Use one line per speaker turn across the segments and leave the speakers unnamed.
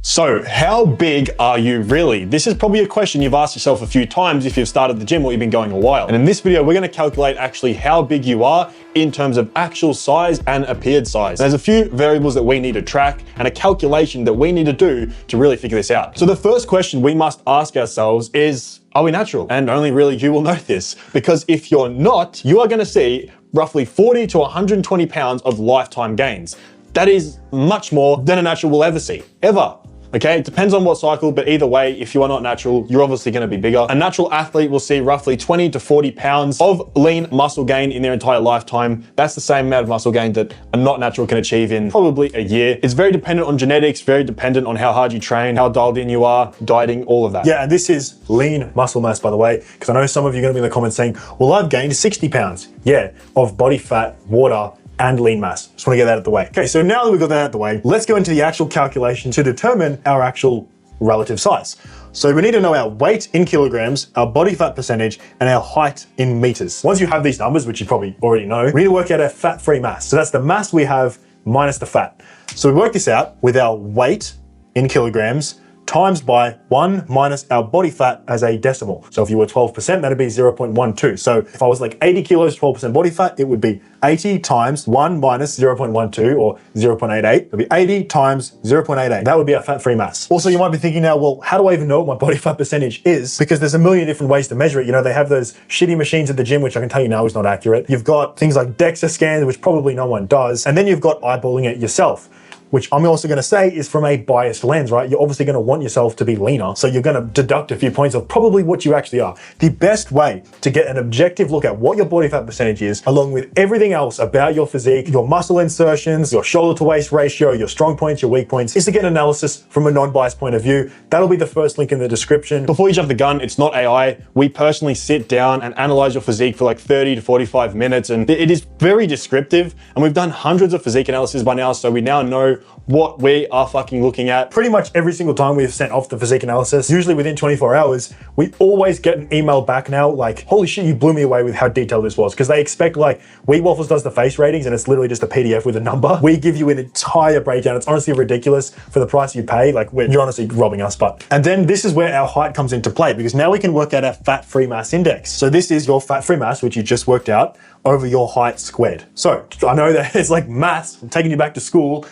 So how big are you really? This is probably a question you've asked yourself a few times if you've started the gym or you've been going a while. And in this video, we're gonna calculate actually how big you are in terms of actual size and appeared size. There's a few variables that we need to track and a calculation that we need to do to really figure this out. So the first question we must ask ourselves is, are we natural? And only really you will know this, because if you're not, you are gonna see roughly 40 to 120 pounds of lifetime gains. That is much more than a natural will ever see, ever. Okay, it depends on what cycle, but either way, if you are not natural, you're obviously gonna be bigger. A natural athlete will see roughly 20 to 40 pounds of lean muscle gain in their entire lifetime. That's the same amount of muscle gain that a not natural can achieve in probably a year. It's very dependent on genetics, very dependent on how hard you train, how dialed in you are, dieting, all of that.
Yeah, and this is lean muscle mass, by the way, because I know some of you are gonna be in the comments saying, well, I've gained 60 pounds. Yeah, of body fat, water, and lean mass. Just want to get that out of the way. Okay, so now that we've got that out of the way, let's go into the actual calculation to determine our actual relative size. So we need to know our weight in kilograms, our body fat percentage, and our height in meters. Once you have these numbers, which you probably already know, we need to work out our fat-free mass. So that's the mass we have minus the fat. So we work this out with our weight in kilograms times by 1 minus our body fat as a decimal. So if you were 12%, that'd be 0.12. So if I was like 80 kilos, 12% body fat, it would be 80 times 1 minus 0.12 or 0.88. It'd be 80 times 0.88. That would be our fat-free mass. Also, you might be thinking now, well, how do I even know what my body fat percentage is? Because there's a million different ways to measure it. You know, they have those shitty machines at the gym, which I can tell you now is not accurate. You've got things like DEXA scans, which probably no one does. And then you've got eyeballing it yourself, which I'm also gonna say is from a biased lens, right? You're obviously gonna want yourself to be leaner, so you're gonna deduct a few points of probably what you actually are. The best way to get an objective look at what your body fat percentage is, along with everything else about your physique, your muscle insertions, your shoulder to waist ratio, your strong points, your weak points, is to get an analysis from a non-biased point of view. That'll be the first link in the description.
Before you jump the gun, it's not AI. We personally sit down and analyze your physique for like 30 to 45 minutes, and it is very descriptive. And we've done hundreds of physique analysis by now, so we now know what we are fucking looking at.
Pretty much every single time we've sent off the physique analysis, usually within 24 hours, we always get an email back now like, holy shit, you blew me away with how detailed this was. Because they expect like, Wheat Waffles does the face ratings and it's literally just a PDF with a number. We give you an entire breakdown. It's honestly ridiculous for the price you pay. Like you're honestly robbing us, but. And then this is where our height comes into play, because now we can work out our fat-free mass index. So this is your fat-free mass, which you just worked out, over your height squared. So I know that it's like maths, I'm taking you back to school.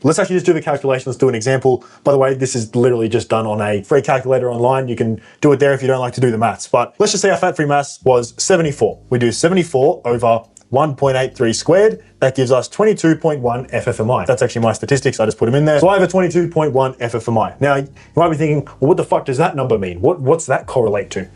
Let's actually just do the calculation. Let's do an example. By the way, this is literally just done on a free calculator online. You can do it there if you don't like to do the maths. But let's just say our fat-free mass was 74. We do 74 over 1.83 squared. That gives us 22.1 FFMI. That's actually my statistics. I just put them in there. So I have a 22.1 FFMI. Now, you might be thinking, well, what the fuck does that number mean? What's that correlate to?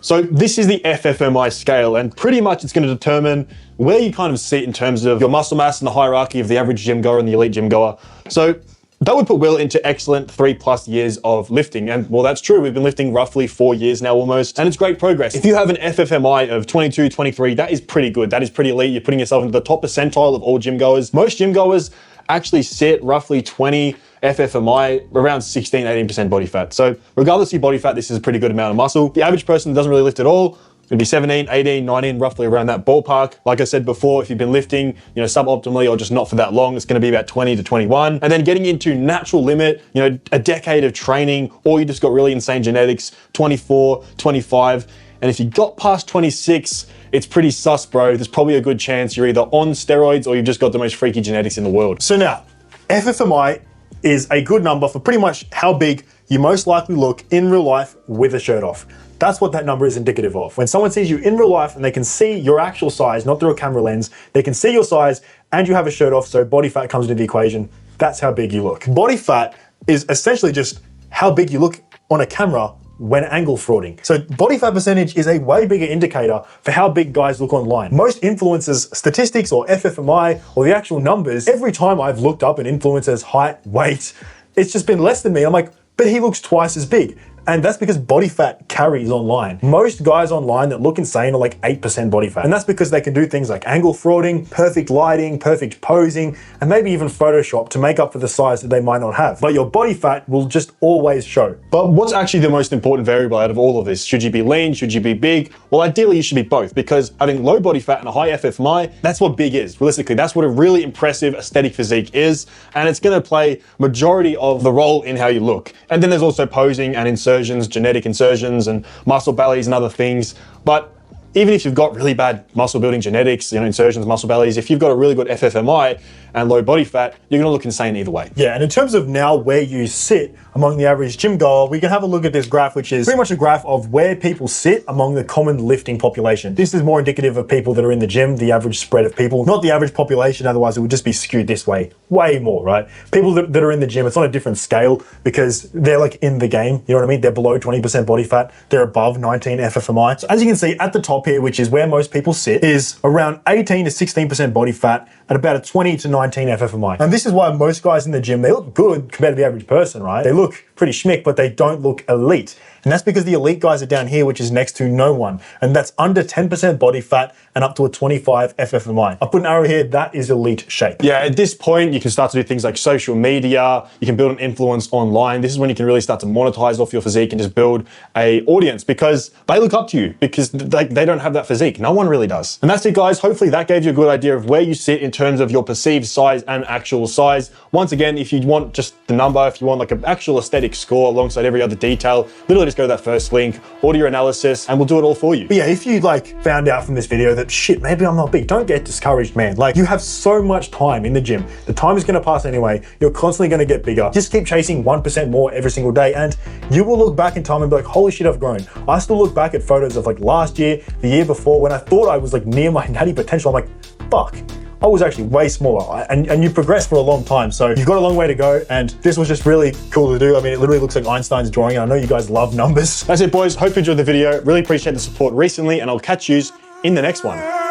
So this is the FFMI scale, and pretty much it's going to determine where you kind of sit in terms of your muscle mass in the hierarchy of the average gym goer and the elite gym goer. So that would put Will into excellent 3+ years of lifting. And well, that's true. We've been lifting roughly 4 years now almost, and it's great progress. If you have an FFMI of 22, 23, that is pretty good. That is pretty elite. You're putting yourself into the top percentile of all gym goers. Most gym goers actually sit roughly 20 FFMI, around 16, 18% body fat. So regardless of your body fat, this is a pretty good amount of muscle. The average person that doesn't really lift at all, it'd be 17, 18, 19, roughly around that ballpark. Like I said before, if you've been lifting, you know, suboptimally or just not for that long, it's gonna be about 20 to 21. And then getting into natural limit, you know, a decade of training, or you just got really insane genetics, 24, 25. And if you got past 26, it's pretty sus, bro. There's probably a good chance you're either on steroids or you've just got the most freaky genetics in the world.
So now, FFMI is a good number for pretty much how big you most likely look in real life with a shirt off. That's what that number is indicative of. When someone sees you in real life and they can see your actual size, not through a camera lens, they can see your size and you have a shirt off, so body fat comes into the equation. That's how big you look. Body fat is essentially just how big you look on a camera when angle frauding. So body fat percentage is a way bigger indicator for how big guys look online. Most influencers' statistics or FFMI or the actual numbers, every time I've looked up an influencer's height, weight, it's just been less than me. I'm like, but he looks twice as big. And that's because body fat carries online. Most guys online that look insane are like 8% body fat. And that's because they can do things like angle frauding, perfect lighting, perfect posing, and maybe even Photoshop to make up for the size that they might not have. But your body fat will just always show.
But what's actually the most important variable out of all of this? Should you be lean? Should you be big? Well, ideally you should be both, because having low body fat and a high FFMI, that's what big is. Realistically, that's what a really impressive aesthetic physique is, and it's gonna play majority of the role in how you look. And then there's also posing and insertions, genetic insertions and muscle bellies and other things. But even if you've got really bad muscle building genetics, insertions, muscle bellies, if you've got a really good FFMI and low body fat, you're gonna look insane either way.
Yeah, and in terms of now where you sit among the average gym goer, we can have a look at this graph, which is pretty much a graph of where people sit among the common lifting population. This is more indicative of people that are in the gym, the average spread of people, not the average population, otherwise it would just be skewed this way, way more, right? People that are in the gym, it's on a different scale because they're like in the game, you know what I mean? They're below 20% body fat, they're above 19 FFMI. So as you can see at the top here, which is where most people sit, is around 18 to 16% body fat at about a 20 to 19 FFMI. And this is why most guys in the gym, they look good compared to the average person, right? They look pretty schmick, but they don't look elite. And that's because the elite guys are down here, which is next to no one. And that's under 10% body fat and up to a 25 FFMI. I put an arrow here, that is elite shape.
Yeah, at this point, you can start to do things like social media, you can build an influence online. This is when you can really start to monetize off your physique and just build a audience because they look up to you because they don't have that physique. No one really does. And that's it, guys. Hopefully that gave you a good idea of where you sit in terms of your perceived size and actual size. Once again, if you want just the number, if you want like an actual aesthetic score alongside every other detail, literally just go to that first link, order your analysis, and we'll do it all for you.
But yeah, if you like found out from this video that shit, maybe I'm not big, don't get discouraged, man. Like you have so much time in the gym. The time is gonna pass anyway. You're constantly gonna get bigger. Just keep chasing 1% more every single day and you will look back in time and be like, holy shit, I've grown. I still look back at photos of like last year, the year before, when I thought I was like near my natty potential. I'm like, fuck. I was actually way smaller and you progressed for a long time. So you've got a long way to go. And this was just really cool to do. I mean, it literally looks like Einstein's drawing. And I know you guys love numbers.
That's it, boys. Hope you enjoyed the video. Really appreciate the support recently and I'll catch yous in the next one.